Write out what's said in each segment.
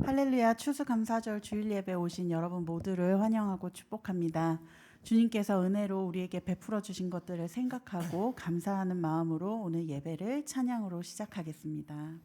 할렐루야 추수감사절 주일 예배 오신 여러분 모두를 환영하고 축복합니다. 주님께서 은혜로 우리에게 베풀어 주신 것들을 생각하고 감사하는 마음으로 오늘 예배를 찬양으로 시작하겠습니다.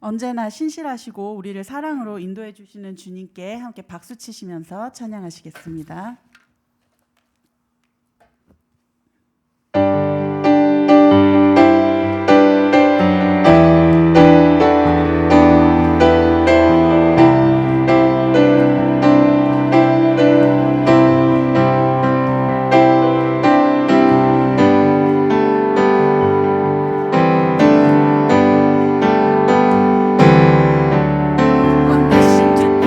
언제나 신실하시고 우리를 사랑으로 인도해 주시는 주님께 함께 박수 치시면서 찬양하시겠습니다. 원하신 주께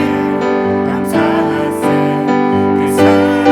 감사하세 그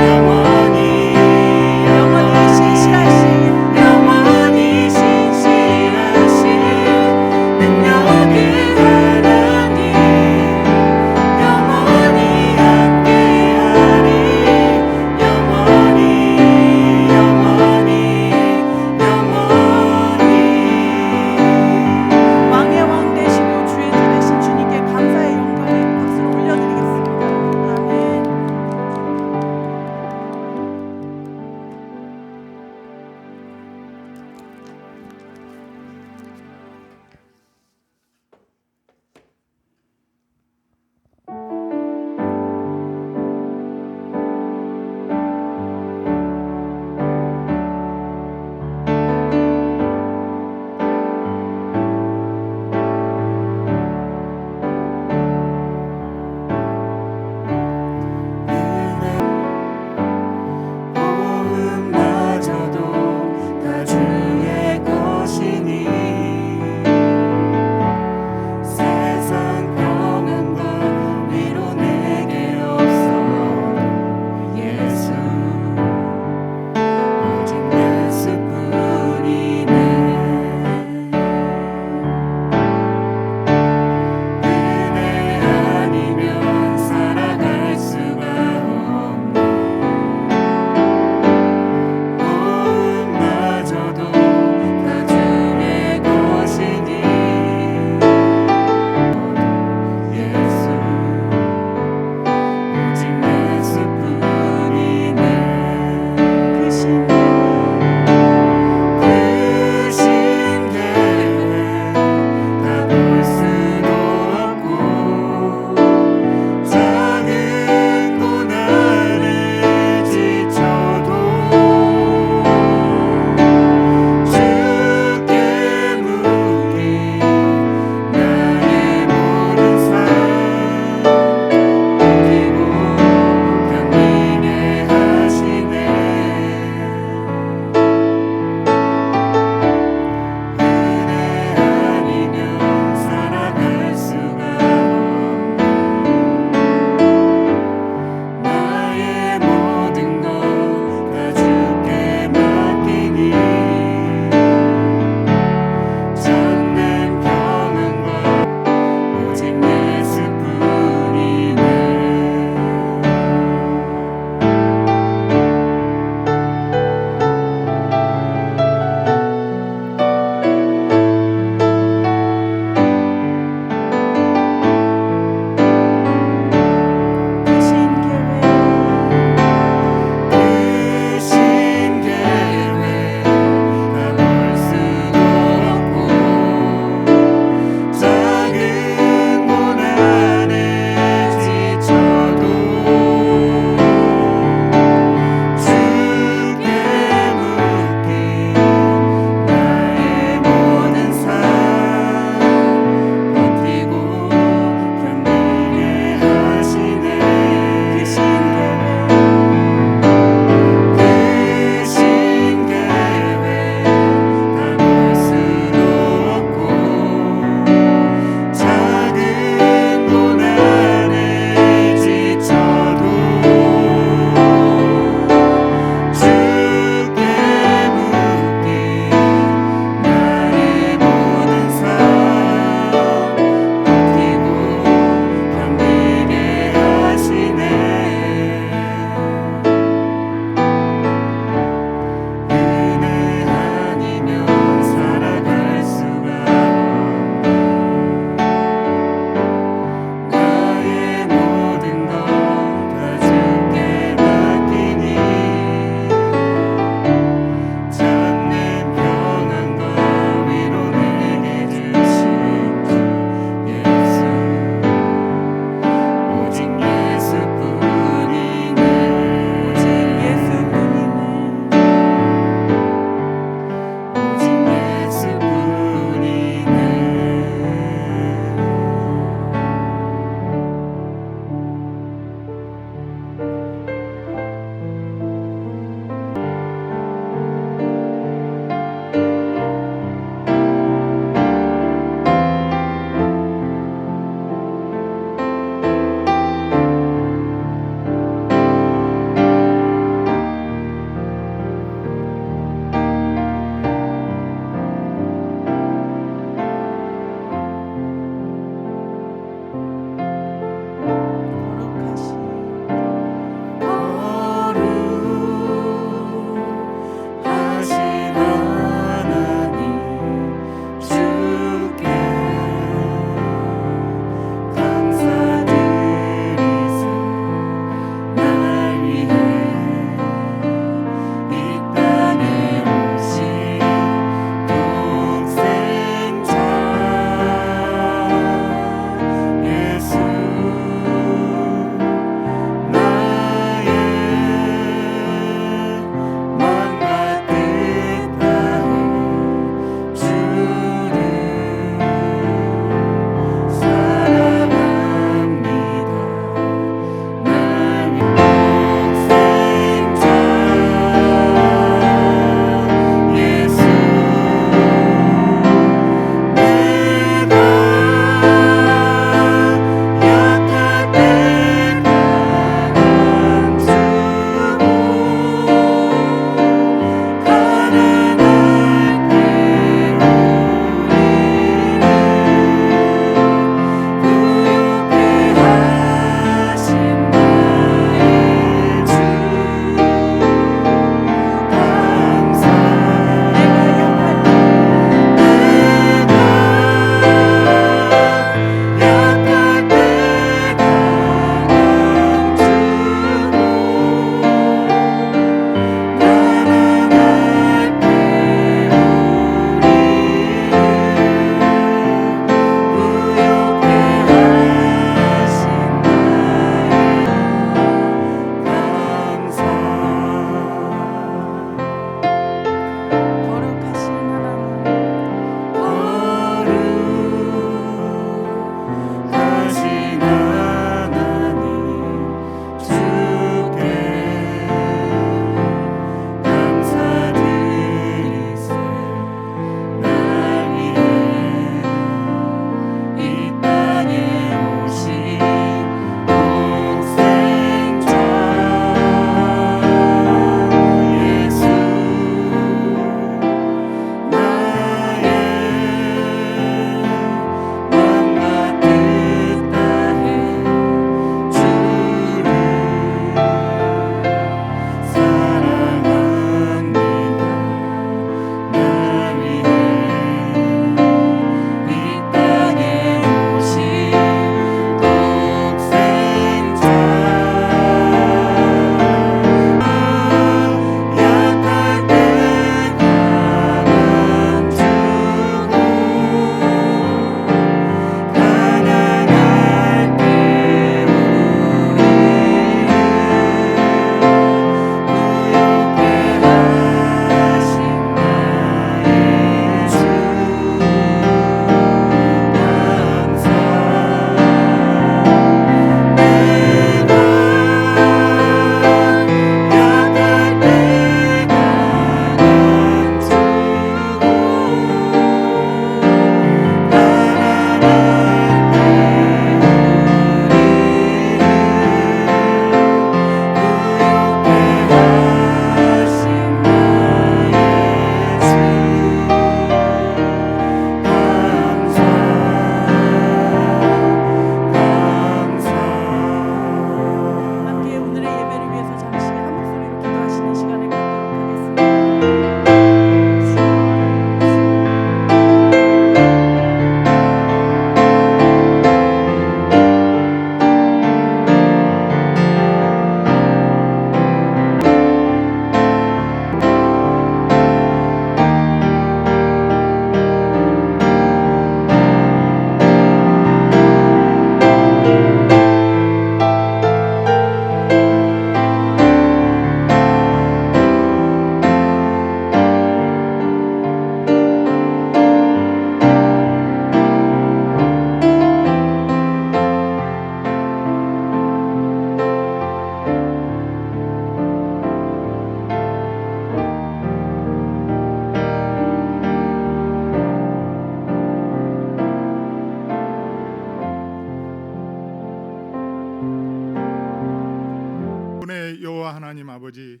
하나님 아버지,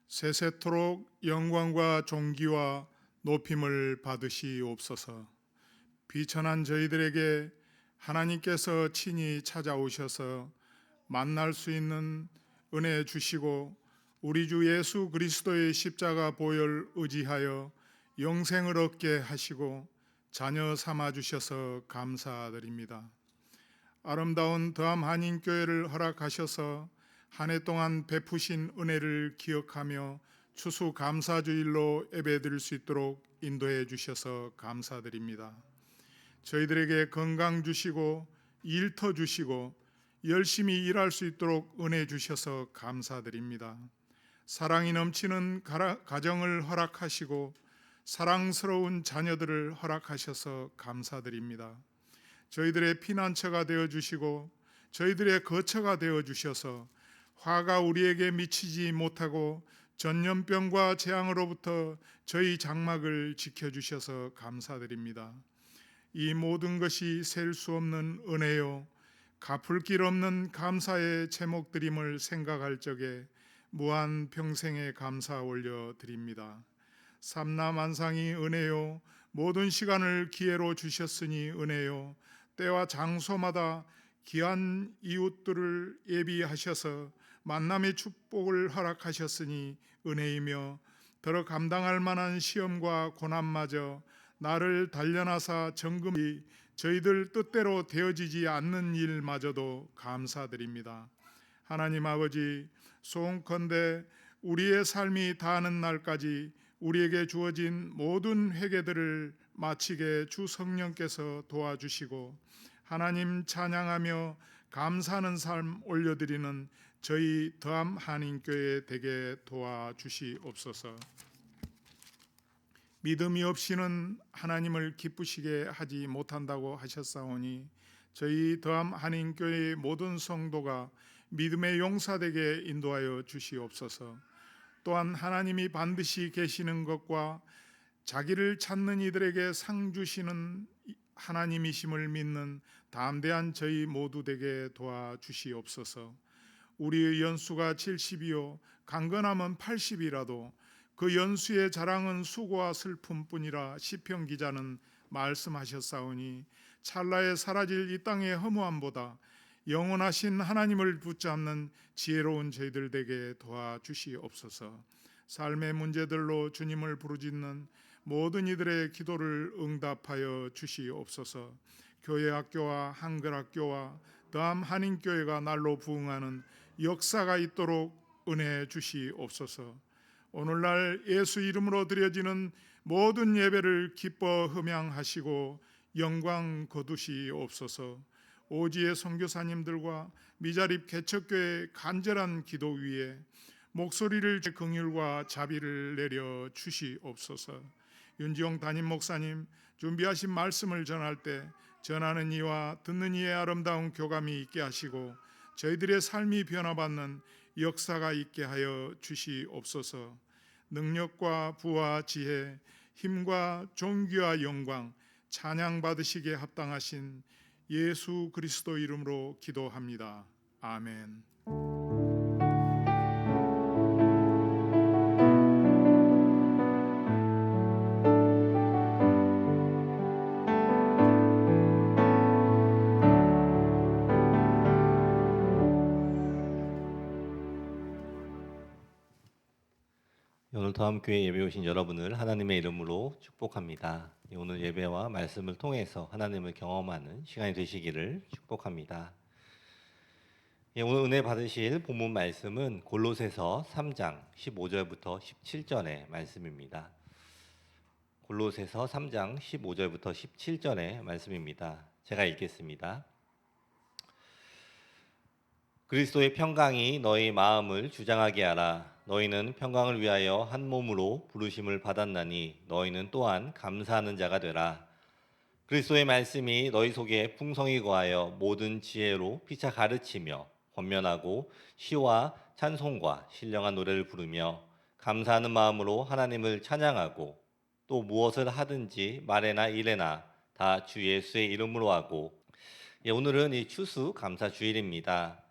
세세토록 영광과 존귀와 높임을 받으시옵소서. 비천한 저희들에게 하나님께서 친히 찾아오셔서 만날 수 있는 은혜 주시고 우리 주 예수 그리스도의 십자가 보혈 의지하여 영생을 얻게 하시고 자녀 삼아 주셔서 감사드립니다. 아름다운 더암 한인교회를 허락하셔서 한 해 동안 베푸신 은혜를 기억하며 추수 감사주일로 예배드릴 수 있도록 인도해 주셔서 감사드립니다. 저희들에게 건강 주시고 일터 주시고 열심히 일할 수 있도록 은혜 주셔서 감사드립니다. 사랑이 넘치는 가정을 허락하시고 사랑스러운 자녀들을 허락하셔서 감사드립니다. 저희들의 피난처가 되어주시고 저희들의 거처가 되어주셔서 화가 우리에게 미치지 못하고 전염병과 재앙으로부터 저희 장막을 지켜주셔서 감사드립니다. 이 모든 것이 셀 수 없는 은혜요 갚을 길 없는 감사의 제목드림을 생각할 적에 무한 평생의 감사 올려드립니다. 삼라만상이 은혜요 모든 시간을 기회로 주셨으니 은혜요 때와 장소마다 귀한 이웃들을 예비하셔서 만남의 축복을 허락하셨으니 은혜이며 더러 감당할 만한 시험과 고난마저 나를 단련하사 정금이 저희들 뜻대로 되어지지 않는 일마저도 감사드립니다. 하나님 아버지, 소원컨대 우리의 삶이 다하는 날까지 우리에게 주어진 모든 회개들을 마치게 주 성령께서 도와주시고 하나님 찬양하며 감사하는 삶 올려드리는 저희 더암 한인교회 되게 도와주시옵소서. 믿음이 없이는 하나님을 기쁘시게 하지 못한다고 하셨사오니 저희 더암 한인교회의 모든 성도가 믿음의 용사되게 인도하여 주시옵소서. 또한 하나님이 반드시 계시는 것과 자기를 찾는 이들에게 상 주시는 하나님이심을 믿는 담대한 저희 모두 되게 도와주시옵소서. 우리의 연수가 70이요 강건함은 80이라도 그 연수의 자랑은 수고와 슬픔뿐이라 시편 기자는 말씀하셨사오니 찰나에 사라질 이 땅의 허무함보다 영원하신 하나님을 붙잡는 지혜로운 저희들 되게 도와주시옵소서. 삶의 문제들로 주님을 부르짖는 모든 이들의 기도를 응답하여 주시옵소서. 교회 학교와 한글 학교와 더암 한인교회가 날로 부흥하는 역사가 있도록 은혜 주시옵소서. 오늘날 예수 이름으로 드려지는 모든 예배를 기뻐 흠양하시고 영광 거두시옵소서. 오지의 선교사님들과 미자립 개척교회 간절한 기도 위에 목소리를 긍휼과 자비를 내려 주시옵소서. 윤지용 담임 목사님 준비하신 말씀을 전할 때 전하는 이와 듣는 이의 아름다운 교감이 있게 하시고 저희들의 삶이 변화받는 역사가 있게 하여 주시옵소서. 능력과 부와 지혜, 힘과 존귀와 영광 찬양 받으시기에 합당하신 예수 그리스도 이름으로 기도합니다. 아멘. 오늘 더암교회 예배 오신 여러분을 하나님의 이름으로 축복합니다. 오늘 예배와 말씀을 통해서 하나님을 경험하는 시간이 되시기를 축복합니다. 오늘 은혜 받으실 본문 말씀은 골로새서 3장 15절부터 17절의 말씀입니다. 골로새서 3장 15절부터 17절의 말씀입니다. 제가 읽겠습니다. 그리스도의 평강이 너희 마음을 주장하게 하라. 너희는 평강을 위하여 한 몸으로 부르심을 받았나니 너희는 또한 감사하는 자가 되라. 그리스도의 말씀이 너희 속에 풍성히 거하여 모든 지혜로 피차 가르치며 권면하고 시와 찬송과 신령한 노래를 부르며 감사하는 마음으로 하나님을 찬양하고 또 무엇을 하든지 말에나 일에나 다 주 예수의 이름으로 하고 오늘은 이 추수 감사 주일입니다.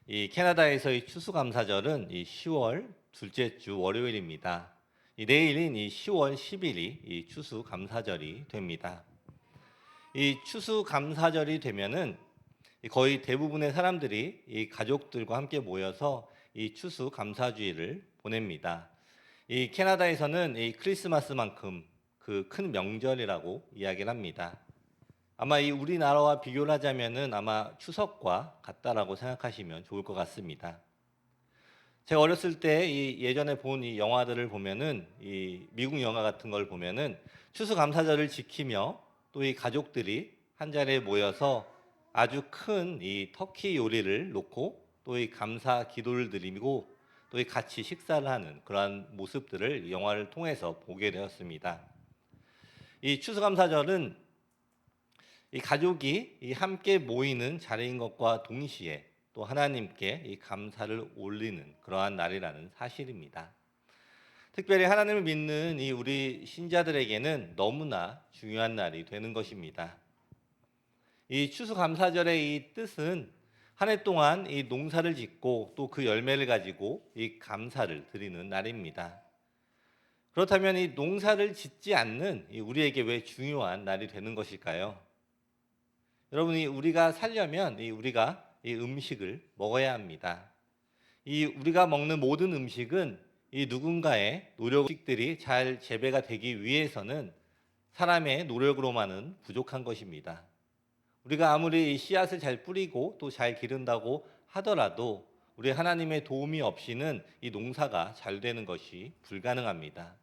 이 캐나다에서의 추수감사절은 이 10월 둘째 주 월요일입니다. 이 내일인 이 10월 10일이 이 추수감사절이 됩니다. 이 추수감사절이 되면은 거의 대부분의 사람들이 이 가족들과 함께 모여서 이 추수감사주의를 보냅니다. 이 캐나다에서는 이 크리스마스만큼 그 큰 명절이라고 이야기를 합니다. 아마 이 우리나라와 비교를 하자면은 아마 추석과 같다라고 생각하시면 좋을 것 같습니다. 제가 어렸을 때 이 예전에 본 이 영화들을 보면은 이 미국 영화 같은 걸 보면은 추수감사절을 지키며 또 이 가족들이 한 자리에 모여서 아주 큰 이 터키 요리를 놓고 또 이 감사 기도를 드리고 또 이 같이 식사를 하는 그러한 모습들을 영화를 통해서 보게 되었습니다. 이 추수감사절은 이 가족이 이 함께 모이는 자리인 것과 동시에 또 하나님께 이 감사를 올리는 그러한 날이라는 사실입니다. 특별히 하나님을 믿는 이 우리 신자들에게는 너무나 중요한 날이 되는 것입니다. 이 추수감사절의 이 뜻은 한 해 동안 이 농사를 짓고 또 그 열매를 가지고 이 감사를 드리는 날입니다. 그렇다면 이 농사를 짓지 않는 이 우리에게 왜 중요한 날이 되는 것일까요? 여러분이 우리가 살려면 우리가 이 음식을 먹어야 합니다. 이 우리가 먹는 모든 음식은 이 누군가의 노력들이 잘 재배가 되기 위해서는 사람의 노력으로만은 부족한 것입니다. 우리가 아무리 이 씨앗을 잘 뿌리고 또 잘 기른다고 하더라도 우리 하나님의 도움이 없이는 이 농사가 잘 되는 것이 불가능합니다.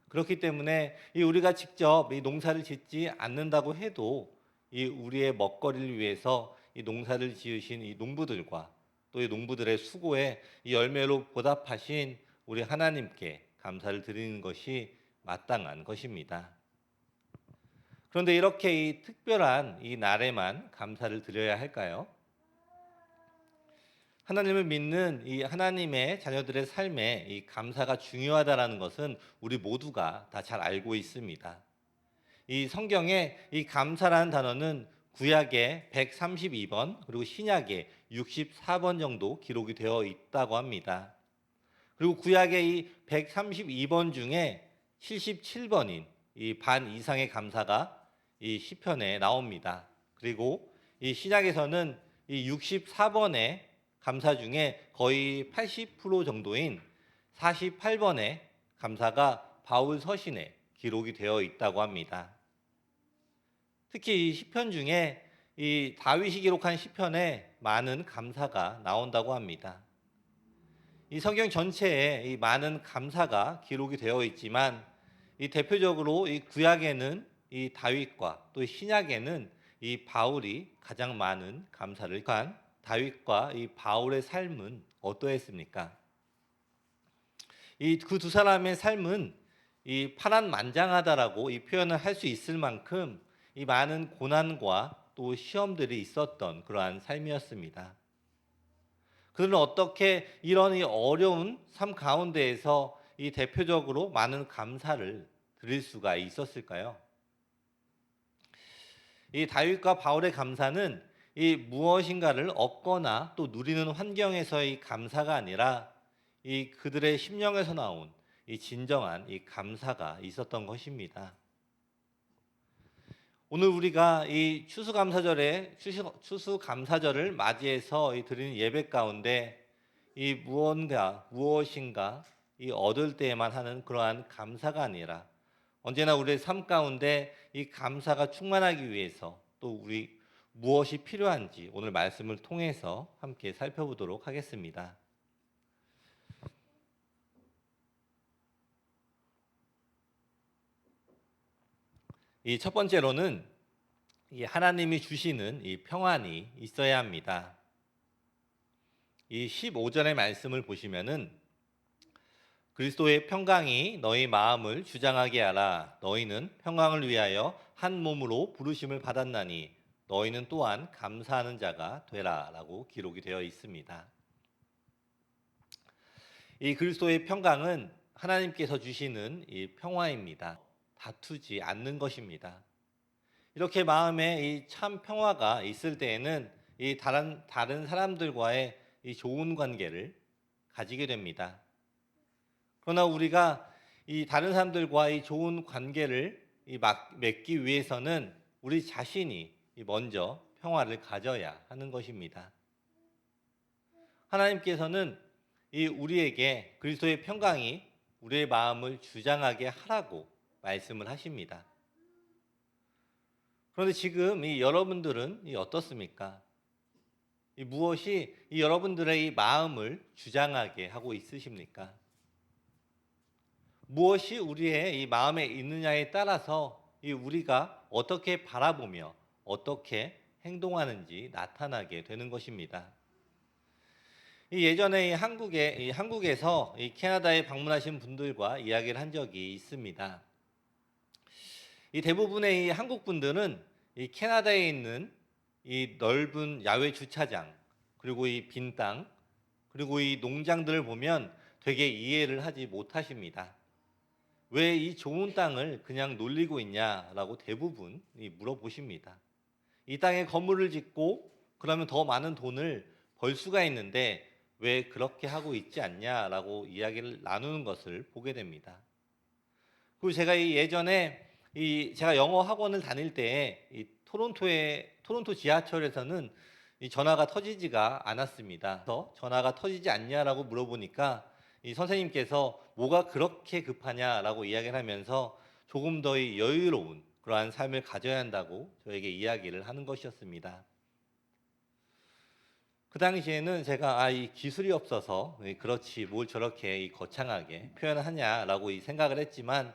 그렇기 때문에 이 우리가 직접 이 농사를 짓지 않는다고 해도 이 우리의 먹거리를 위해서 이 농사를 지으신 이 농부들과 또 이 농부들의 수고에 이 열매로 보답하신 우리 하나님께 감사를 드리는 것이 마땅한 것입니다. 그런데 이렇게 이 특별한 이 날에만 감사를 드려야 할까요? 하나님을 믿는 이 하나님의 자녀들의 삶에 이 감사가 중요하다라는 것은 우리 모두가 다 잘 알고 있습니다. 이 성경에 이 감사라는 단어는 구약의 132번 그리고 신약의 64번 정도 기록이 되어 있다고 합니다. 그리고 구약의 이 132번 중에 77번인 이 반 이상의 감사가 이 시편에 나옵니다. 그리고 이 신약에서는 이 64번의 감사 중에 거의 80% 정도인 48번의 감사가 바울 서신에 기록이 되어 있다고 합니다. 특히 이 시편 중에 이 다윗이 기록한 시편에 많은 감사가 나온다고 합니다. 이 성경 전체에 이 많은 감사가 기록이 되어 있지만 이 대표적으로 이 구약에는 이 다윗과 또 신약에는 이 바울이 가장 많은 감사를 한 다윗과 이 바울의 삶은 어떠했습니까? 이 그 두 사람의 삶은 이 파란만장하다라고 이 표현을 할 수 있을 만큼 이 많은 고난과 또 시험들이 있었던 그러한 삶이었습니다. 그들은 어떻게 이런 이 어려운 삶 가운데에서 이 대표적으로 많은 감사를 드릴 수가 있었을까요? 이 다윗과 바울의 감사는 이 무엇인가를 얻거나 또 누리는 환경에서의 감사가 아니라 이 그들의 심령에서 나온 이 진정한 이 감사가 있었던 것입니다. 오늘 우리가 이 추수감사절을 맞이해서 이 드리는 예배 가운데 이 무엇인가 이 얻을 때에만 하는 그러한 감사가 아니라 언제나 우리의 삶 가운데 이 감사가 충만하기 위해서 또 우리 무엇이 필요한지 오늘 말씀을 통해서 함께 살펴보도록 하겠습니다. 이 첫 번째로는 이 하나님이 주시는 이 평안이 있어야 합니다. 이 15절의 말씀을 보시면은 그리스도의 평강이 너희 마음을 주장하게 하라. 너희는 평강을 위하여 한 몸으로 부르심을 받았나니 너희는 또한 감사하는 자가 되라라고 기록이 되어 있습니다. 이 그리스도의 평강은 하나님께서 주시는 이 평화입니다. 다투지 않는 것입니다. 이렇게 마음에 이 참 평화가 있을 때에는 이 다른 사람들과의 이 좋은 관계를 가지게 됩니다. 그러나 우리가 이 다른 사람들과 이 좋은 관계를 맺기 위해서는 우리 자신이 먼저 평화를 가져야 하는 것입니다. 하나님께서는 이 우리에게 그리스도의 평강이 우리의 마음을 주장하게 하라고 말씀을 하십니다. 그런데 지금 이 여러분들은 어떻습니까? 무엇이 여러분들의 이 마음을 주장하게 하고 있으십니까? 무엇이 우리의 이 마음에 있느냐에 따라서 우리가 어떻게 바라보며 어떻게 행동하는지 나타나게 되는 것입니다. 예전에 한국에서 캐나다에 방문하신 분들과 이야기를 한 적이 있습니다. 대부분의 한국 분들은 캐나다에 있는 이 넓은 야외 주차장, 그리고 이 빈 땅, 그리고 이 농장들을 보면 되게 이해를 하지 못하십니다. 왜 이 좋은 땅을 그냥 놀리고 있냐라고 대부분 물어보십니다. 이 땅에 건물을 짓고 그러면 더 많은 돈을 벌 수가 있는데 왜 그렇게 하고 있지 않냐라고 이야기를 나누는 것을 보게 됩니다. 그리고 제가 예전에 제가 영어 학원을 다닐 때 토론토 지하철에서는 전화가 터지지가 않았습니다. 그래서 전화가 터지지 않냐라고 물어보니까 선생님께서 뭐가 그렇게 급하냐라고 이야기를 하면서 조금 더 여유로운 그러한 삶을 가져야 한다고 저에게 이야기를 하는 것이었습니다. 그 당시에는 제가 이 기술이 없어서 그렇지 뭘 저렇게 거창하게 표현하냐라고 생각을 했지만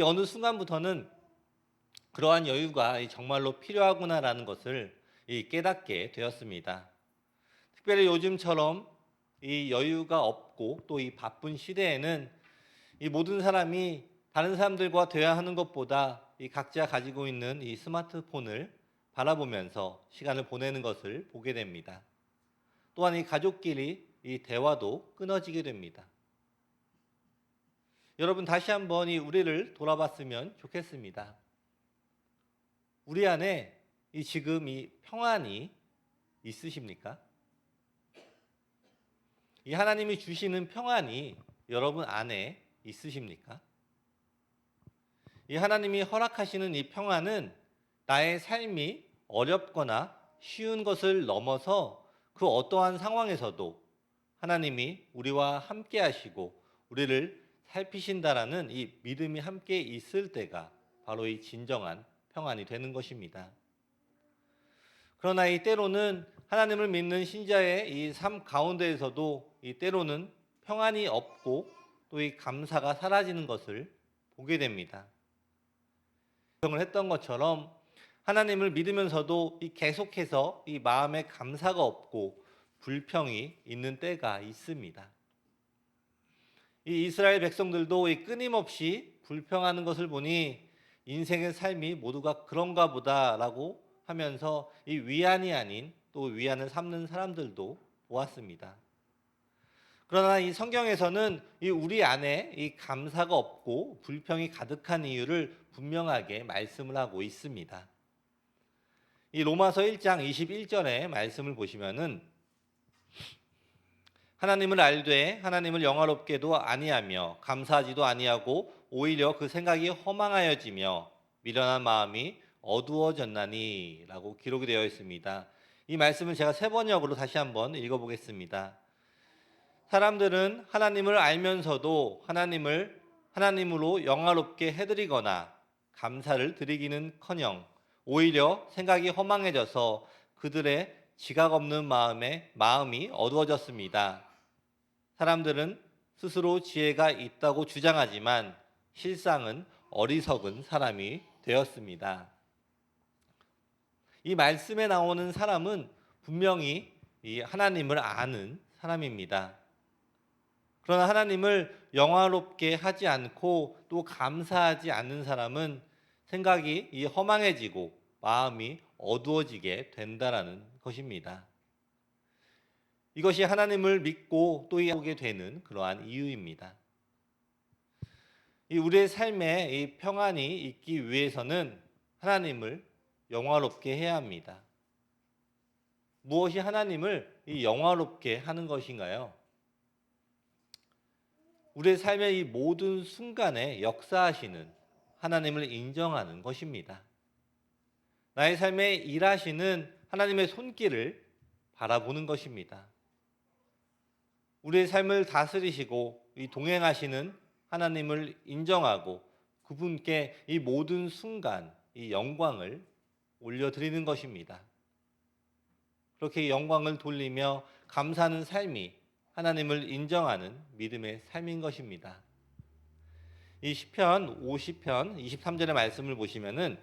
어느 순간부터는 그러한 여유가 정말로 필요하구나라는 것을 깨닫게 되었습니다. 특별히 요즘처럼 이 여유가 없고 또 이 바쁜 시대에는 이 모든 사람이 다른 사람들과 대화하는 것보다 각자 가지고 있는 이 스마트폰을 바라보면서 시간을 보내는 것을 보게 됩니다. 또한 이 가족끼리 이 대화도 끊어지게 됩니다. 여러분 다시 한번 우리를 돌아봤으면 좋겠습니다. 우리 안에 지금 이 평안이 있으십니까? 이 하나님이 주시는 평안이 여러분 안에 있으십니까? 이 하나님이 허락하시는 이 평안은 나의 삶이 어렵거나 쉬운 것을 넘어서 그 어떠한 상황에서도 하나님이 우리와 함께 하시고 우리를 살피신다라는 이 믿음이 함께 있을 때가 바로 이 진정한 평안이 되는 것입니다. 그러나 때로는 하나님을 믿는 신자의 이 삶 가운데에서도 때로는 평안이 없고 또 이 감사가 사라지는 것을 보게 됩니다. 경을 했던 것처럼 하나님을 믿으면서도 계속해서 이 마음에 감사가 없고 불평이 있는 때가 있습니다. 이 이스라엘 백성들도 끊임없이 불평하는 것을 보니 인생의 삶이 모두가 그런가 보다라고 하면서 이 위안이 아닌 또 위안을 삼는 사람들도 보았습니다. 그러나 이 성경에서는 우리 안에 이 감사가 없고 불평이 가득한 이유를 분명하게 말씀을 하고 있습니다. 이 로마서 1장 21절의 말씀을 보시면은 하나님을 알되 하나님을 영화롭게도 아니하며 감사하지도 아니하고 오히려 그 생각이 허망하여지며 미련한 마음이 어두워졌나니 라고 기록이 되어 있습니다. 이 말씀을 제가 세 번역으로 다시 한번 읽어보겠습니다. 사람들은 하나님을 알면서도 하나님으로 영화롭게 해드리거나 감사를 드리기는커녕 오히려 생각이 허망해져서 그들의 지각 없는 마음이 어두워졌습니다. 사람들은 스스로 지혜가 있다고 주장하지만 실상은 어리석은 사람이 되었습니다. 이 말씀에 나오는 사람은 분명히 이 하나님을 아는 사람입니다. 그러나 하나님을 영화롭게 하지 않고 또 감사하지 않는 사람은 생각이 허망해지고 마음이 어두워지게 된다라는 것입니다. 이것이 하나님을 믿고 또 보게 되는 그러한 이유입니다. 우리의 삶에 이 평안이 있기 위해서는 하나님을 영화롭게 해야 합니다. 무엇이 하나님을 이 영화롭게 하는 것인가요? 우리의 삶의 이 모든 순간에 역사하시는 하나님을 인정하는 것입니다. 나의 삶에 일하시는 하나님의 손길을 바라보는 것입니다. 우리의 삶을 다스리시고 이 동행하시는 하나님을 인정하고 그분께 이 모든 순간 이 영광을 올려드리는 것입니다. 그렇게 영광을 돌리며 감사하는 삶이 하나님을 인정하는 믿음의 삶인 것입니다. 이 시편 50편 23절의 말씀을 보시면은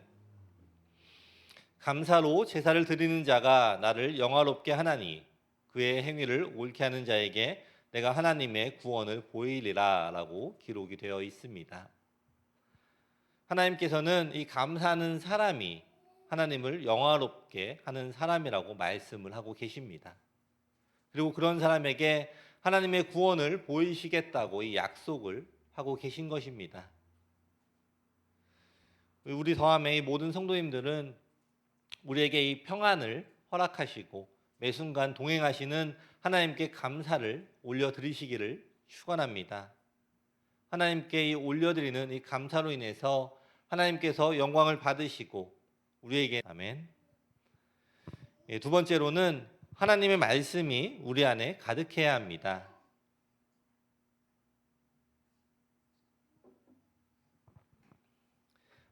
감사로 제사를 드리는 자가 나를 영화롭게 하나니 그의 행위를 옳게 하는 자에게 내가 하나님의 구원을 보이리라 라고 기록이 되어 있습니다. 하나님께서는 이 감사하는 사람이 하나님을 영화롭게 하는 사람이라고 말씀을 하고 계십니다. 그리고 그런 사람에게 하나님의 구원을 보이시겠다고 이 약속을 하고 계신 것입니다. 우리 더함의 모든 성도님들은 우리에게 이 평안을 허락하시고 매 순간 동행하시는 하나님께 감사를 올려드리시기를 축원합니다. 하나님께 이 올려드리는 이 감사로 인해서 하나님께서 영광을 받으시고 우리에게 아멘. 두 번째로는 하나님의 말씀이 우리 안에 가득해야 합니다.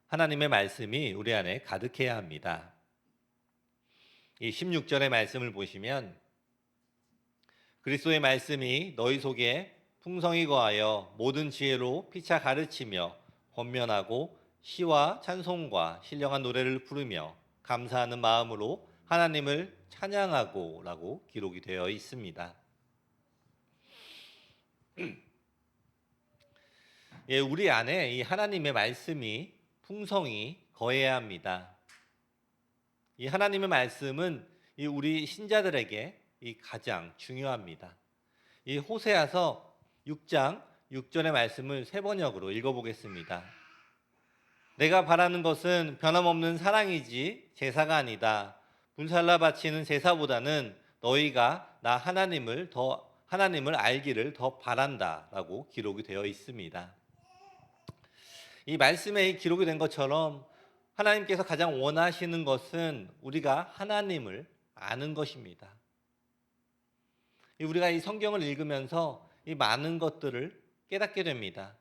하나님의 말씀이 우리 안에 가득해야 합니다. 이 16절의 말씀을 보시면 그리스도의 말씀이 너희 속에 풍성히 거하여 모든 지혜로 피차 가르치며 권면하고 시와 찬송과 신령한 노래를 부르며 감사하는 마음으로 하나님을 찬양하고 라고 기록이 되어 있습니다. 예, 우리 안에 이 하나님의 말씀이 풍성히 거해야 합니다. 이 하나님의 말씀은 이 우리 신자들에게 이 가장 중요합니다. 이 호세아서 6장 6절의 말씀을 세 번역으로 읽어보겠습니다. 내가 바라는 것은 변함없는 사랑이지 제사가 아니다. 분살라 바치는 제사보다는 너희가 나 하나님을 알기를 더 바란다라고 기록이 되어 있습니다. 이 말씀에 기록이 된 것처럼 하나님께서 가장 원하시는 것은 우리가 하나님을 아는 것입니다. 우리가 이 성경을 읽으면서 이 많은 것들을 깨닫게 됩니다.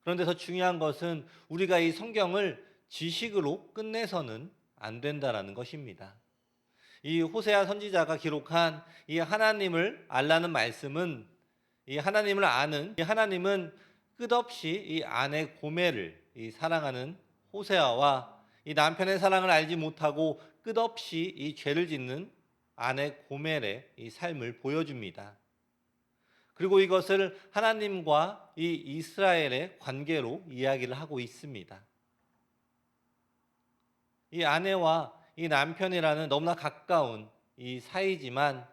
그런데 더 중요한 것은 우리가 이 성경을 지식으로 끝내서는 안 된다라는 것입니다. 이 호세아 선지자가 기록한 이 하나님을 알라는 말씀은 이 하나님을 아는 이 하나님은 끝없이 이 아내 고멜을 이 사랑하는 호세아와 이 남편의 사랑을 알지 못하고 끝없이 이 죄를 짓는 아내 고멜의 이 삶을 보여줍니다. 그리고 이것을 하나님과 이 이스라엘의 관계로 이야기를 하고 있습니다. 이 아내와 이 남편이라는 너무나 가까운 이 사이지만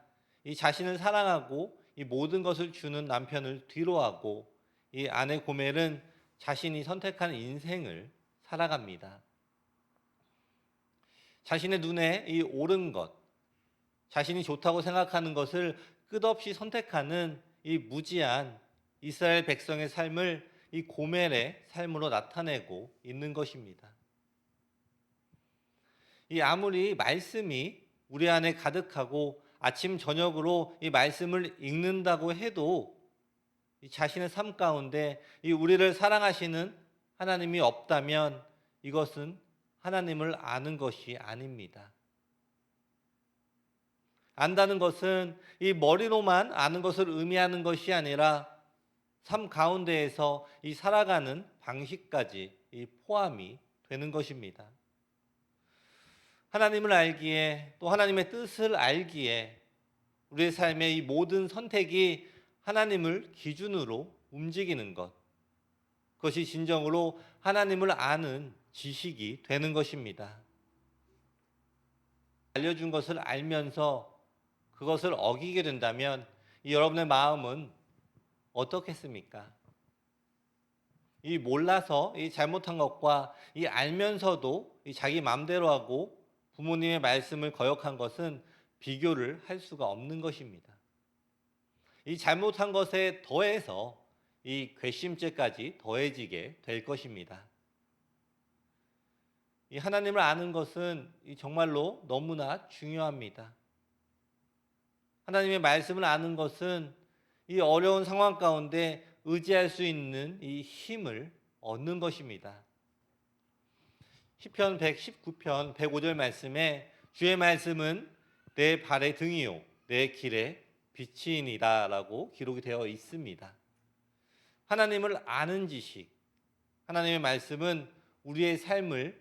이 자신을 사랑하고 이 모든 것을 주는 남편을 뒤로하고 이 아내 고멜은 자신이 선택한 인생을 살아갑니다. 자신의 눈에 이 옳은 것, 자신이 좋다고 생각하는 것을 끝없이 선택하는 이 무지한 이스라엘 백성의 삶을 이 고멜의 삶으로 나타내고 있는 것입니다. 이 아무리 말씀이 우리 안에 가득하고 아침 저녁으로 이 말씀을 읽는다고 해도 이 자신의 삶 가운데 이 우리를 사랑하시는 하나님이 없다면 이것은 하나님을 아는 것이 아닙니다. 안다는 것은 이 머리로만 아는 것을 의미하는 것이 아니라 삶 가운데에서 이 살아가는 방식까지 이 포함이 되는 것입니다. 하나님을 알기에 또 하나님의 뜻을 알기에 우리의 삶의 이 모든 선택이 하나님을 기준으로 움직이는 것, 그것이 진정으로 하나님을 아는 지식이 되는 것입니다. 알려준 것을 알면서 그것을 어기게 된다면 이 여러분의 마음은 어떻겠습니까? 이 몰라서 이 잘못한 것과 이 알면서도 이 자기 마음대로 하고 부모님의 말씀을 거역한 것은 비교를 할 수가 없는 것입니다. 이 잘못한 것에 더해서 이 괘씸죄까지 더해지게 될 것입니다. 이 하나님을 아는 것은 정말로 너무나 중요합니다. 하나님의 말씀을 아는 것은 이 어려운 상황 가운데 의지할 수 있는 이 힘을 얻는 것입니다. 시편 119편 105절 말씀에 주의 말씀은 내 발의 등이요 내 길의 빛이니라라고 기록이 되어 있습니다. 하나님을 아는 지식, 하나님의 말씀은 우리의 삶을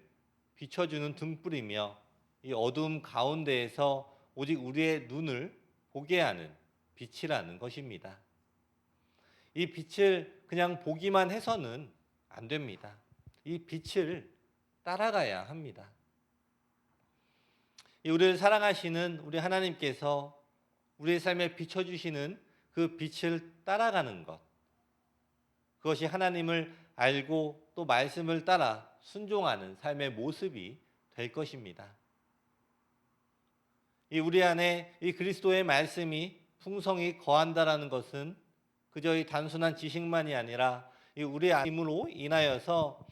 비춰주는 등불이며 이 어두움 가운데에서 오직 우리의 눈을 보게 하는 빛이라는 것입니다. 이 빛을 그냥 보기만 해서는 안 됩니다. 이 빛을 따라가야 합니다. 우리를 사랑하시는 우리 하나님께서 우리의 삶에 비춰주시는 그 빛을 따라가는 것, 그것이 하나님을 알고 또 말씀을 따라 순종하는 삶의 모습이 될 것입니다. 우리 안에 이 그리스도의 말씀이 풍성히 거한다라는 것은 그저 이 단순한 지식만이 아니라 우리의 힘으로 인하여서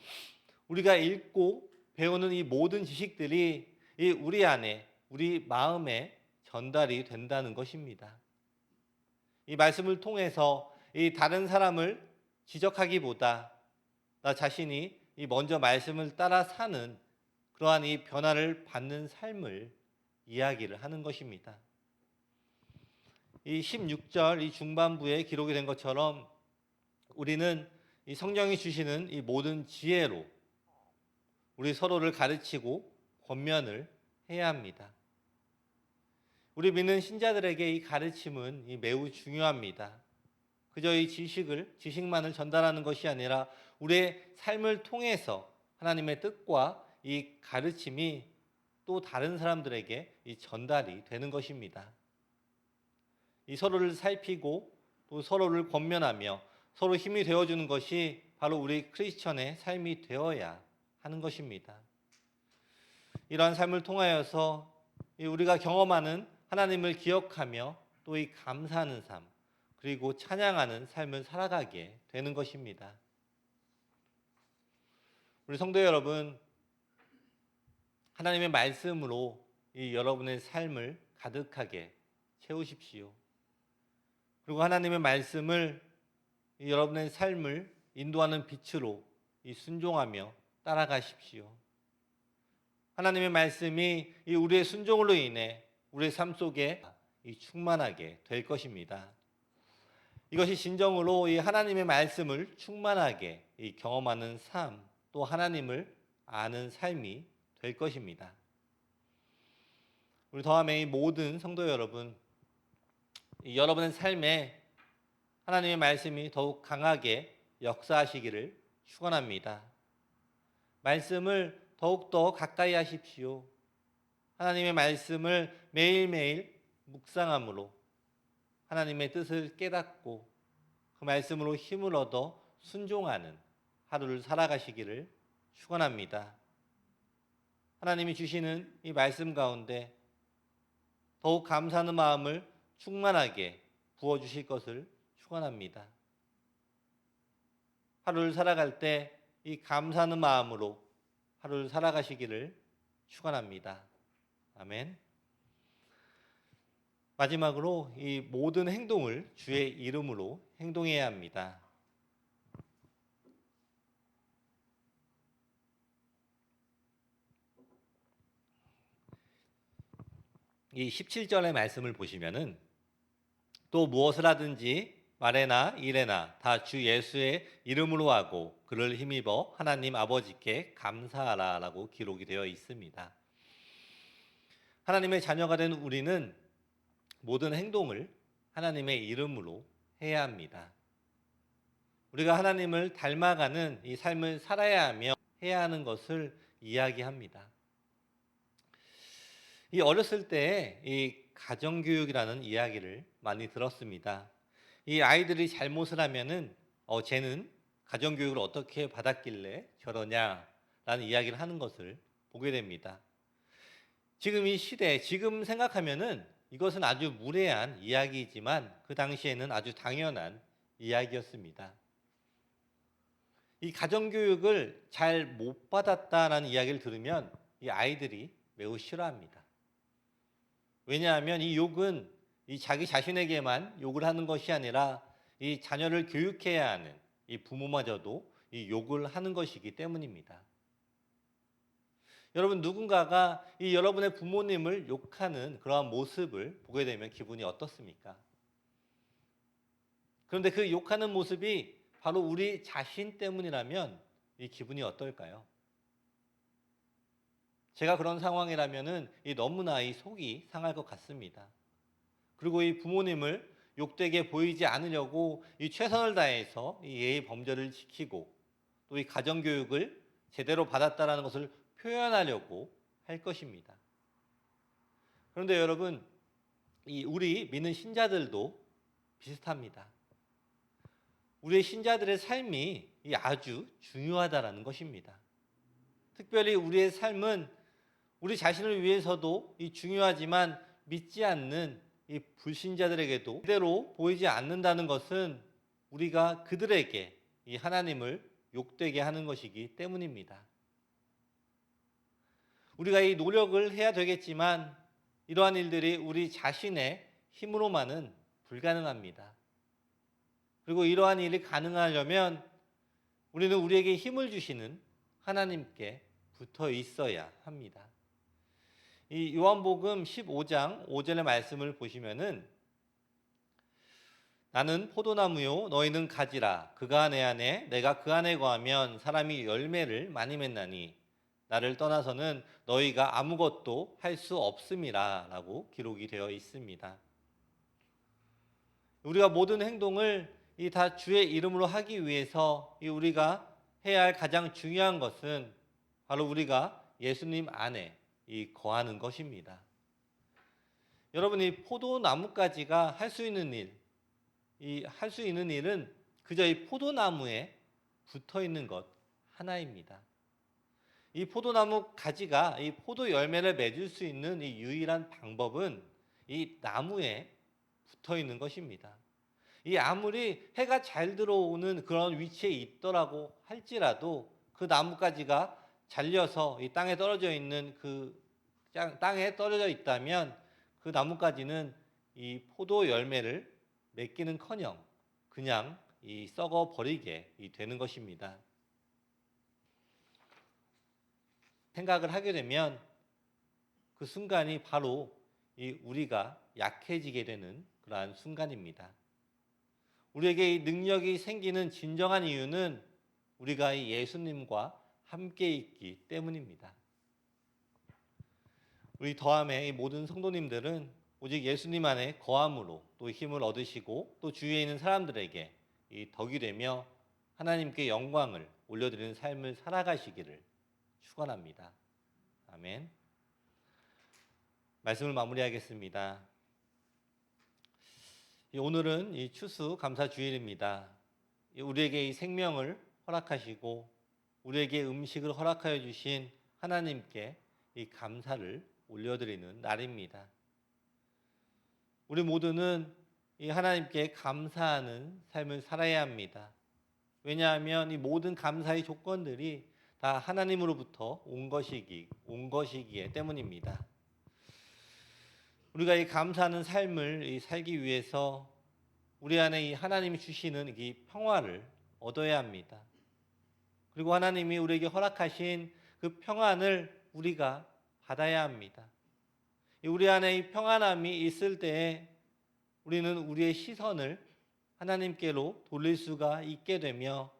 우리가 읽고 배우는 이 모든 지식들이 우리 안에, 우리 마음에 전달이 된다는 것입니다. 이 말씀을 통해서 이 다른 사람을 지적하기보다 나 자신이 먼저 말씀을 따라 사는 그러한 이 변화를 받는 삶을 이야기를 하는 것입니다. 이 16절 이 중반부에 기록이 된 것처럼 우리는 이 성령이 주시는 이 모든 지혜로 우리 서로를 가르치고 권면을 해야 합니다. 우리 믿는 신자들에게 이 가르침은 매우 중요합니다. 그저 이 지식만을 전달하는 것이 아니라 우리의 삶을 통해서 하나님의 뜻과 이 가르침이 또 다른 사람들에게 이 전달이 되는 것입니다. 이 서로를 살피고 또 서로를 권면하며 서로 힘이 되어주는 것이 바로 우리 크리스천의 삶이 되어야 하는 것입니다. 이러한 삶을 통하여서 우리가 경험하는 하나님을 기억하며 또 이 감사하는 삶 그리고 찬양하는 삶을 살아가게 되는 것입니다. 우리 성도 여러분, 하나님의 말씀으로 여러분의 삶을 가득하게 채우십시오. 그리고 하나님의 말씀을 여러분의 삶을 인도하는 빛으로 순종하며 따라가십시오. 하나님의 말씀이 우리의 순종으로 인해 우리의 삶 속에 충만하게 될 것입니다. 이것이 진정으로 하나님의 말씀을 충만하게 경험하는 삶, 또 하나님을 아는 삶이 될 것입니다. 우리 더함의 모든 성도 여러분, 여러분의 삶에 하나님의 말씀이 더욱 강하게 역사하시기를 축원합니다. 말씀을 더욱더 가까이 하십시오. 하나님의 말씀을 매일매일 묵상함으로 하나님의 뜻을 깨닫고 그 말씀으로 힘을 얻어 순종하는 하루를 살아가시기를 축원합니다. 하나님이 주시는 이 말씀 가운데 더욱 감사하는 마음을 충만하게 부어주실 것을 축원합니다. 하루를 살아갈 때 이 감사하는 마음으로 하루를 살아가시기를 축원합니다. 아멘. 마지막으로 이 모든 행동을 주의 이름으로 행동해야 합니다. 이 17절의 말씀을 보시면은 또 무엇을 하든지 말에나 일에나 다 주 예수의 이름으로 하고 그를 힘입어 하나님 아버지께 감사하라라고 기록이 되어 있습니다. 하나님의 자녀가 된 우리는 모든 행동을 하나님의 이름으로 해야 합니다. 우리가 하나님을 닮아가는 이 삶을 살아야 하며 해야 하는 것을 이야기합니다. 이 어렸을 때 이 가정교육이라는 이야기를 많이 들었습니다. 이 아이들이 잘못을 하면은 쟤는 가정교육을 어떻게 받았길래 저러냐라는 이야기를 하는 것을 보게 됩니다. 지금 이 시대, 지금 생각하면은 이것은 아주 무례한 이야기이지만 그 당시에는 아주 당연한 이야기였습니다. 이 가정교육을 잘 못 받았다라는 이야기를 들으면 이 아이들이 매우 싫어합니다. 왜냐하면 이 욕은 이 자기 자신에게만 욕을 하는 것이 아니라 이 자녀를 교육해야 하는 이 부모마저도 이 욕을 하는 것이기 때문입니다. 여러분, 누군가가 이 여러분의 부모님을 욕하는 그러한 모습을 보게 되면 기분이 어떻습니까? 그런데 그 욕하는 모습이 바로 우리 자신 때문이라면 이 기분이 어떨까요? 제가 그런 상황이라면은 너무나 이 속이 상할 것 같습니다. 그리고 이 부모님을 욕되게 보이지 않으려고 이 최선을 다해서 이 예의 범절을 지키고 또 이 가정교육을 제대로 받았다라는 것을 표현하려고 할 것입니다. 그런데 여러분, 우리 믿는 신자들도 비슷합니다. 우리의 신자들의 삶이 아주 중요하다라는 것입니다. 특별히 우리의 삶은 우리 자신을 위해서도 중요하지만 믿지 않는 이 불신자들에게도 제대로 보이지 않는다는 것은 우리가 그들에게 이 하나님을 욕되게 하는 것이기 때문입니다. 우리가 이 노력을 해야 되겠지만 이러한 일들이 우리 자신의 힘으로만은 불가능합니다. 그리고 이러한 일이 가능하려면 우리는 우리에게 힘을 주시는 하나님께 붙어 있어야 합니다. 이 요한복음 15장 5절의 말씀을 보시면은 나는 포도나무요 너희는 가지라 그가 내 안에 내가 그 안에 거하면 사람이 열매를 많이 맺나니 나를 떠나서는 너희가 아무것도 할 수 없음이라 라고 기록이 되어 있습니다. 우리가 모든 행동을 다 주의 이름으로 하기 위해서 우리가 해야 할 가장 중요한 것은 바로 우리가 예수님 안에 거하는 것입니다. 여러분, 이 포도나무가지가 할 수 있는 일은 그저 이 포도나무에 붙어 있는 것 하나입니다. 이 포도나무 가지가 이 포도 열매를 맺을 수 있는 이 유일한 방법은 이 나무에 붙어 있는 것입니다. 이 아무리 해가 잘 들어오는 그런 위치에 있더라고 할지라도 그 나뭇가지가 잘려서 이 땅에 떨어져 있는 땅에 떨어져 있다면 그 나뭇가지는 이 포도 열매를 맺기는커녕 그냥 썩어 버리게 되는 것입니다. 생각을 하게 되면 그 순간이 바로 우리가 약해지게 되는 그러한 순간입니다. 우리에게 이 능력이 생기는 진정한 이유는 우리가 예수님과 함께 있기 때문입니다. 우리 더함의 모든 성도님들은 오직 예수님 안에 거함으로 또 힘을 얻으시고 또 주위에 있는 사람들에게 덕이 되며 하나님께 영광을 올려드리는 삶을 살아가시기를 축원합니다. 아멘. 말씀을 마무리하겠습니다. 오늘은 추수 감사 주일입니다. 우리에게 이 생명을 허락하시고 우리에게 음식을 허락하여 주신 하나님께 이 감사를 올려드리는 날입니다. 우리 모두는 이 하나님께 감사하는 삶을 살아야 합니다. 왜냐하면 이 모든 감사의 조건들이 다 하나님으로부터 온 것이기 때문입니다. 우리가 이 감사하는 삶을 살기 위해서 우리 안에 이 하나님이 주시는 이 평화를 얻어야 합니다. 그리고 하나님이 우리에게 허락하신 그 평안을 우리가 받아야 합니다. 우리 안에 이 평안함이 있을 때에 우리는 우리의 시선을 하나님께로 돌릴 수가 있게 되며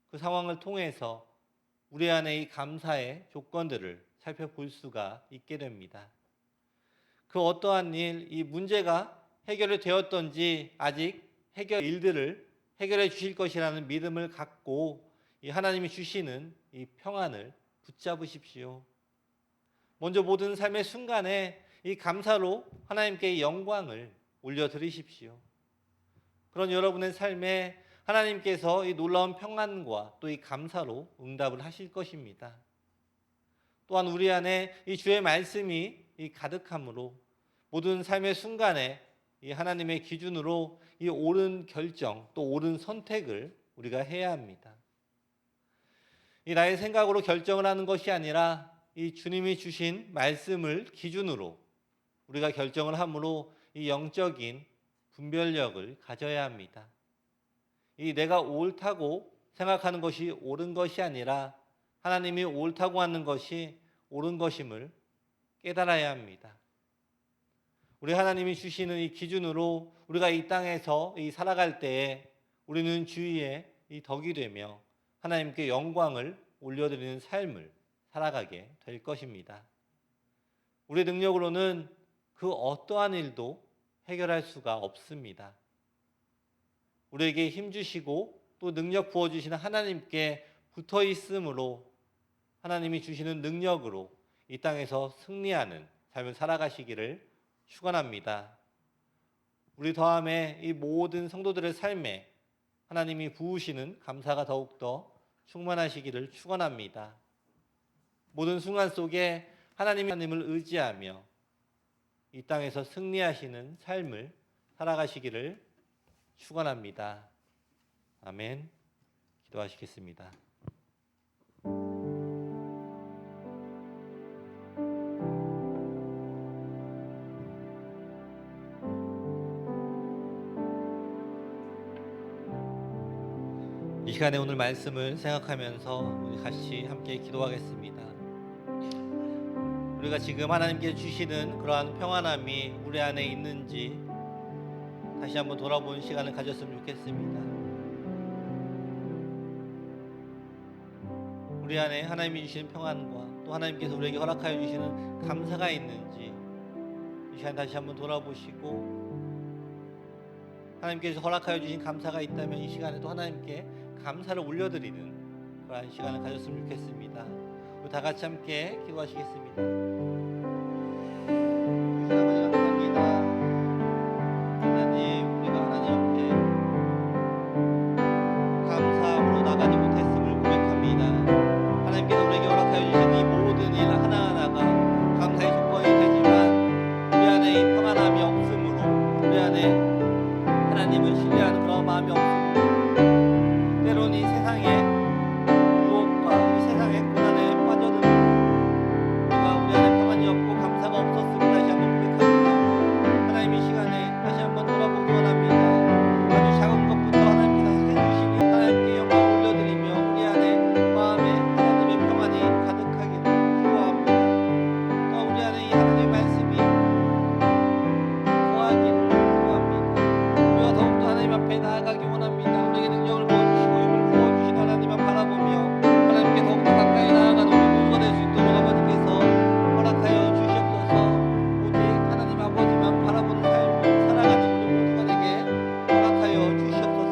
그 상황을 통해서 우리 안에 이 감사의 조건들을 살펴볼 수가 있게 됩니다. 그 어떠한 이 문제가 해결이 되었던지 아직 일들을 해결해 주실 것이라는 믿음을 갖고 이 하나님이 주시는 이 평안을 붙잡으십시오. 먼저 모든 삶의 순간에 이 감사로 하나님께 영광을 올려드리십시오. 그런 여러분의 삶에 하나님께서 이 놀라운 평안과 또 이 감사로 응답을 하실 것입니다. 또한 우리 안에 이 주의 말씀이 이 가득함으로 모든 삶의 순간에 이 하나님의 기준으로 이 옳은 결정 또 옳은 선택을 우리가 해야 합니다. 이 나의 생각으로 결정을 하는 것이 아니라 이 주님이 주신 말씀을 기준으로 우리가 결정을 함으로 이 영적인 분별력을 가져야 합니다. 이 내가 옳다고 생각하는 것이 옳은 것이 아니라 하나님이 옳다고 하는 것이 옳은 것임을 깨달아야 합니다. 우리 하나님이 주시는 이 기준으로 우리가 이 땅에서 살아갈 때에 우리는 주위에 이 덕이 되며 하나님께 영광을 올려드리는 삶을 살아가게 될 것입니다. 우리 능력으로는 그 어떠한 일도 해결할 수가 없습니다. 우리에게 힘 주시고 또 능력 부어주시는 하나님께 붙어 있으므로 하나님이 주시는 능력으로 이 땅에서 승리하는 삶을 살아가시기를 축원합니다. 우리 더함에 이 모든 성도들의 삶에 하나님이 부으시는 감사가 더욱더 충만하시기를 축원합니다. 모든 순간 속에 하나님을 의지하며 이 땅에서 승리하시는 삶을 살아가시기를 축원합니다. 아멘. 기도하시겠습니다. 이 시간에 오늘 말씀을 생각하면서 우리 같이 함께 기도하겠습니다. 우리가 지금 하나님께 주시는 그러한 평안함이 우리 안에 있는지 다시 한번 돌아보는 시간을 가졌으면 좋겠습니다. 우리 안에 하나님이 주시는 평안과 또 하나님께서 우리에게 허락하여 주시는 감사가 있는지 이 시간 다시 한번 돌아보시고, 하나님께서 허락하여 주신 감사가 있다면 이 시간에 또 하나님께 감사를 올려드리는 그러한 시간을 가졌으면 좋겠습니다. 우리 다 같이 함께 기도하시겠습니다. 감사합니다. 하나님, 우리가 하나님 앞에 감사함으로 나가지 못했음을 고백합니다. 하나님께서 우리에게 허락하여 주신 이 모든 일 하나하나가 감사의 조건이 되지만 우리 안에 이 평안함이 없으므로, 우리 안에 하나님을 신뢰하는 그런 마음이 없으므로 때로는 이 세상의 유혹과 이 세상의 고난에 빠져들고 우리가 우리 안에 평안이 없고 감사가 없었음을 다시 한번 고백합니다. 하나님 이 시간에 다시 한번 돌아보기 원합니다. 아주 작은 것부터 하나님께서 해주시니 하나님께 영광을 올려드리며 우리 안에 마음에 하나님의 평안이 가득하기를 기도합니다. 또 우리 안에 이 하나님의 말씀이 거하기를 기도합니다. 우리가 더욱더 하나님 앞에 나아가기 원합니다. 우리에게 능력을 부어주시고 힘을 부어주신 하나님만 바라보며 하나님께 더욱더 가까이 나아가는 우리 모두가 될 수 있도록 아버지께서 허락하여 주시옵소서. 오직 하나님 아버지만 바라보는 삶을 살아가는 우리 모두가 되게 허락하여 주시옵소서.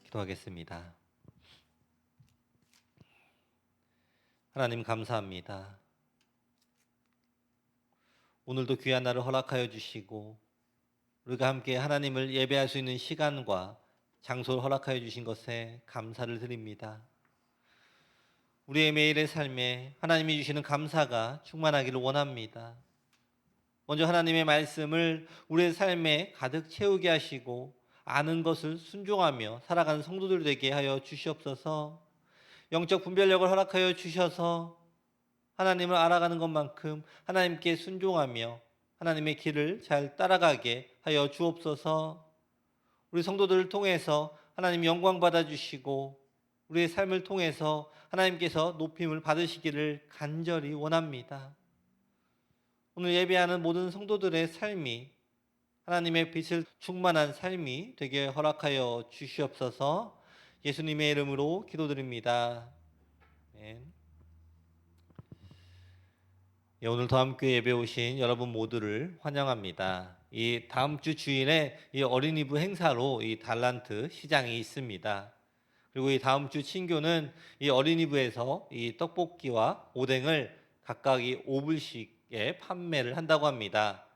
기도하겠습니다. 하나님 감사합니다. 오늘도 귀한 날을 허락하여 주시고 우리가 함께 하나님을 예배할 수 있는 시간과 장소를 허락하여 주신 것에 감사를 드립니다. 우리의 매일의 삶에 하나님이 주시는 감사가 충만하기를 원합니다. 먼저 하나님의 말씀을 우리의 삶에 가득 채우게 하시고 아는 것을 순종하며 살아가는 성도들 되게 하여 주시옵소서. 영적 분별력을 허락하여 주셔서 하나님을 알아가는 것만큼 하나님께 순종하며 하나님의 길을 잘 따라가게 하여 주옵소서. 우리 성도들을 통해서 하나님 영광 받아주시고 우리의 삶을 통해서 하나님께서 높임을 받으시기를 간절히 원합니다. 오늘 예배하는 모든 성도들의 삶이 하나님의 빛을 충만한 삶이 되게 허락하여 주시옵소서. 예수님의 이름으로 기도드립니다. 아멘. 예, 오늘 더함교회 예배 오신 여러분 모두를 환영합니다. 이 다음 주 주일에 이 어린이부 행사로 이 달란트 시장이 있습니다. 그리고 이 다음 주 친교는 이 어린이부에서 이 떡볶이와 오뎅을 각각 이 5불씩에 판매를 한다고 합니다.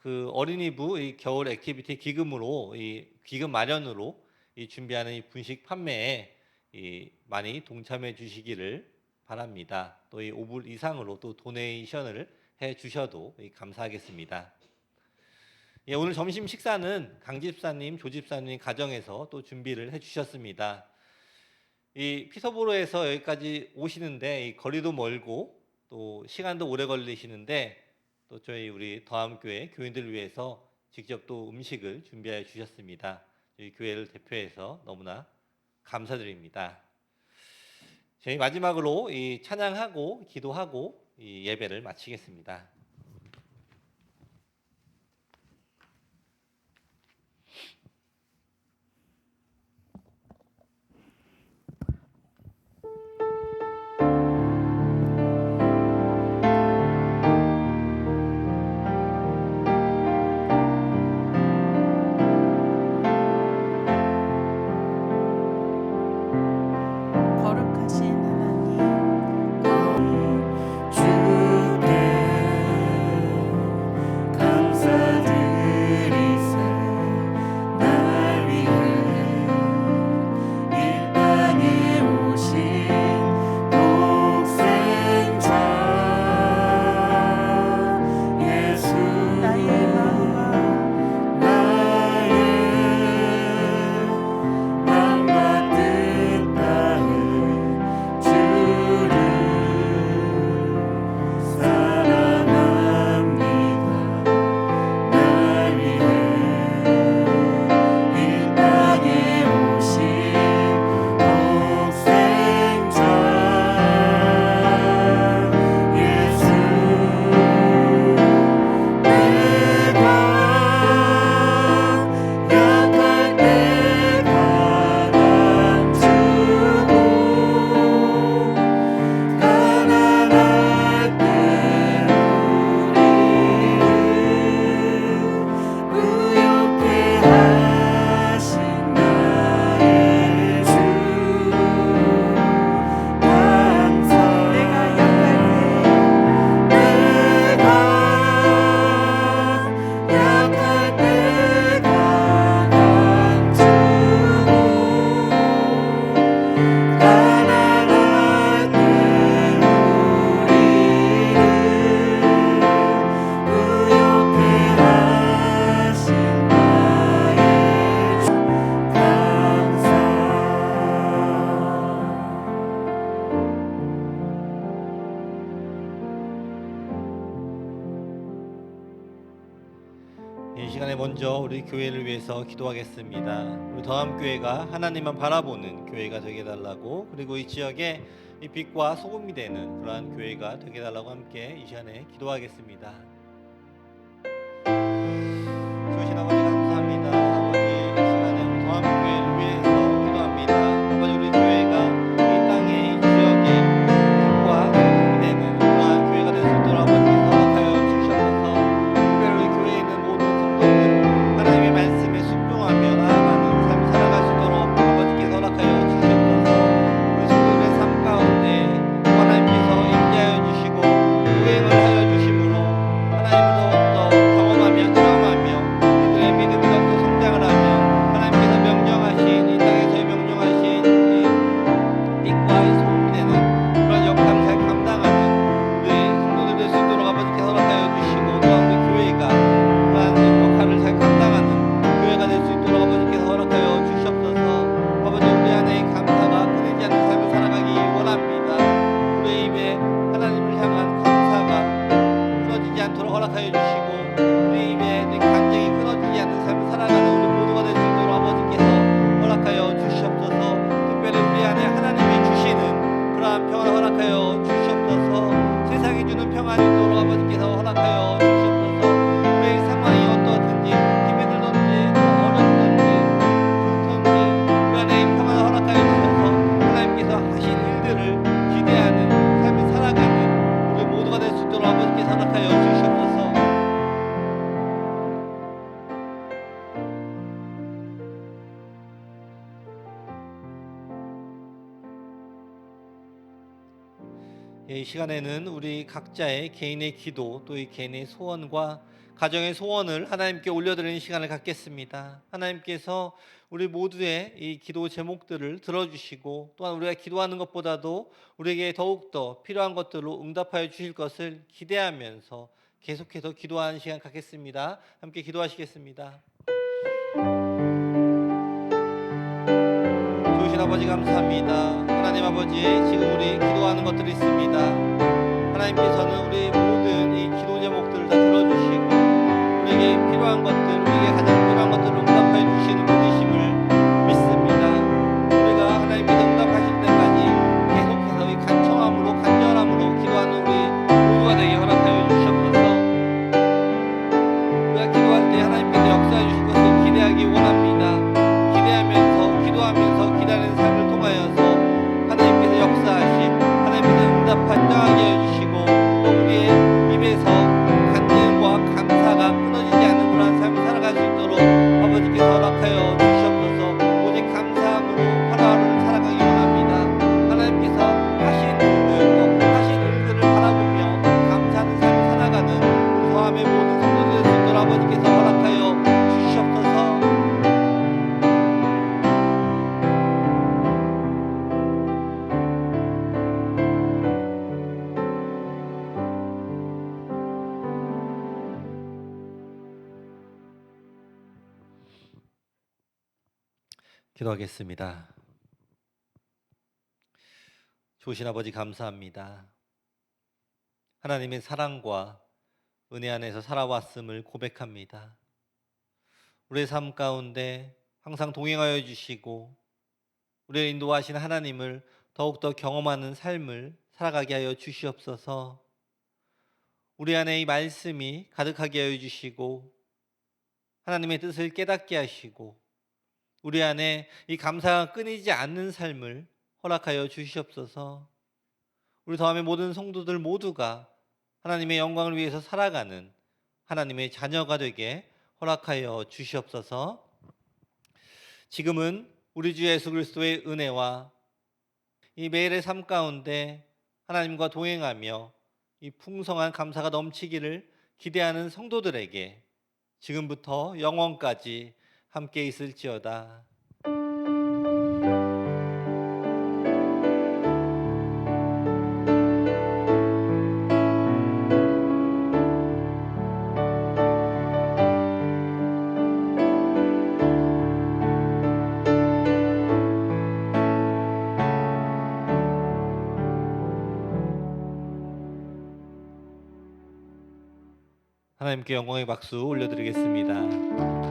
그 어린이부 이 겨울 액티비티 기금으로 이 기금 마련으로 이 준비하는 이 분식 판매에 이 많이 동참해 주시기를 바랍니다. 또 이 5불 이상으로 또 도네이션을 해 주셔도 감사하겠습니다. 예, 오늘 점심 식사는 강 집사님, 조 집사님 가정에서 또 준비를 해 주셨습니다. 이 피서보로에서 여기까지 오시는데 이 거리도 멀고 또 시간도 오래 걸리시는데 또 저희 우리 더함교회 교인들을 위해서 직접 또 음식을 준비해 주셨습니다. 저희 교회를 대표해서 너무나 감사드립니다. 저희 마지막으로 이 찬양하고 기도하고 이 예배를 마치겠습니다. 거룩하신 하나님, 주께 감사드리세. 날 위해 이 땅에 오신 독생자 예수, 나의 마음과 맘과 뜻 다해 주를 사랑합니다. 날 위해 이 땅에 오신 독생자 예수, 내가 약할 때 강함 주고 가난할 때 우리를 부욕해 하신 나의 주 감사. 내가 약할 내가 약할 때 강함 주고 가난할 때 우리를 부욕해 하신 나의 주 감사. 이 시간에 먼저 우리 교회를 위해서 기도하겠습니다. 우리 더함교회가 하나님만 바라보는 교회가 되게 해달라고, 그리고 이 지역에 이 빛과 소금이 되는 그러한 교회가 되게 해달라고 함께 이 시간에 기도하겠습니다. 주신 아버지 감사합니다. 아버지 이 시간에 우리 더함교회를 위해서 기도합니다. 아버지 우리 교회가 이 땅에 이 지역에 빛과 소금이 되는 그러한 교회가 될 수 있도록 아버지께서 허락하여 주셔서 특별히 우리 교회에 있는 모든 성도들 하나님의 말씀에 순종하며 나아가는 삶을 살아갈 수 있도록 아버지께서 허락하여 주시옵소서. 우리 성도들의 삶 가운데 하나님께서 임재하여 주시고 유행을 하여 주심으로 하나님을 더욱더 경험하며 체험하며 이들의 믿음이 더욱더 성장을 하며 하나님께서 명령하신 이 땅에서 명령하신 이 빛과 이 소금이 되는 그런 역할을 잘 감당하는 우리 성도들 될 수 있도록 아버지께서 허락하여 주시고, 또한 우리 교회가 그러한 역할을 잘 감당하는 교회가 될 수 있도록 아버지께서 허락하여 주시옵소서. 아버지 우리 안에 감사가 끊이지 않는 삶을 살아가기 원합니다. 우리 입에 하나님을 향한 감사가 끊어지지 않도록 허락하여 주시고, 우리 입에 내 간증이 끊어지지 않는 삶을 살아가는 우리 모두가 될 수 있도록 아버지께서 허락하여 주시옵소서. 특별히 우리 안에 하나님이 주시는 그러한 평안을 허락하여 주시옵소서. 세상이 주는 평안이 있도록 아버지께서 허락하여 주시옵소서. 우리의 상황이 어떠하든지 힘이 들든지 어렵든지 좋든지 우리 안에 이 평안을 허락하여 주셔서 하나님께서 하신 일들을 기대하는 삶을 살아가는 우리 모두가 될 수 있도록 아버지께서 허락하여 주시옵소서. 이 시간에는 우리 각자의 개인의 기도, 또 이 개인의 소원과 가정의 소원을 하나님께 올려드리는 시간을 갖겠습니다. 하나님께서 우리 모두의 이 기도 제목들을 들어주시고 또한 우리가 기도하는 것보다도 우리에게 더욱더 필요한 것들로 응답하여 주실 것을 기대하면서 계속해서 기도하는 시간 갖겠습니다. 함께 기도하시겠습니다. 좋으신 아버지 감사합니다. 하나님 아버지, 지금 우리 기도하는 것들이 있습니다. 하나님께서는 우리 모든 이 기도 제목들을 다 들어주시고 우리에게 필요한 것들, 우리에게 가장 필요한 것들을 응답하여 주시는 분이심을 믿습니다. 우리가 하나님께서 응답하실 때까지 계속해서 이 간청함으로 간절함으로 기도하는 우리 모두가 되게 허락하여 주시옵소서. 우리가 기도할 때 하나님께서 역사해 주실 것을 기대하기 원합니다. 기대하면서 기도하면서 기다리는 삶을 통하여서 하나님께서 역사하신 하나님께서 응답하게 해주시고 또 우리의 입에서 간증과 감사가 끊어지지 않는 그러한 삶을 살아갈 수 있도록 아버지께서 허락하여 주시옵소서. 오직 감사함으로 하루하루를 살아가기 원합니다. 하나님께서 하신 일들 또 하신 일들을 바라보며 감사하는 삶을 살아가는 우리 성함의 모든 성도들 될 수 있도록 아버지께서 허락하여 주시옵소서. 기도하겠습니다. 좋으신 아버지 감사합니다. 하나님의 사랑과 은혜 안에서 살아왔음을 고백합니다. 우리의 삶 가운데 항상 동행하여 주시고 우리를 인도하신 하나님을 더욱더 경험하는 삶을 살아가게 하여 주시옵소서. 우리 안에 이 말씀이 가득하게 하여 주시고 하나님의 뜻을 깨닫게 하시고 우리 안에 이 감사가 끊이지 않는 삶을 허락하여 주시옵소서. 우리 더함의 모든 성도들 모두가 하나님의 영광을 위해서 살아가는 하나님의 자녀가 되게 허락하여 주시옵소서. 지금은 우리 주 예수 그리스도의 은혜와 이 매일의 삶 가운데 하나님과 동행하며 이 풍성한 감사가 넘치기를 기대하는 성도들에게 지금부터 영원까지 함께 있을지어다. 하나님께 영광의 박수 올려드리겠습니다.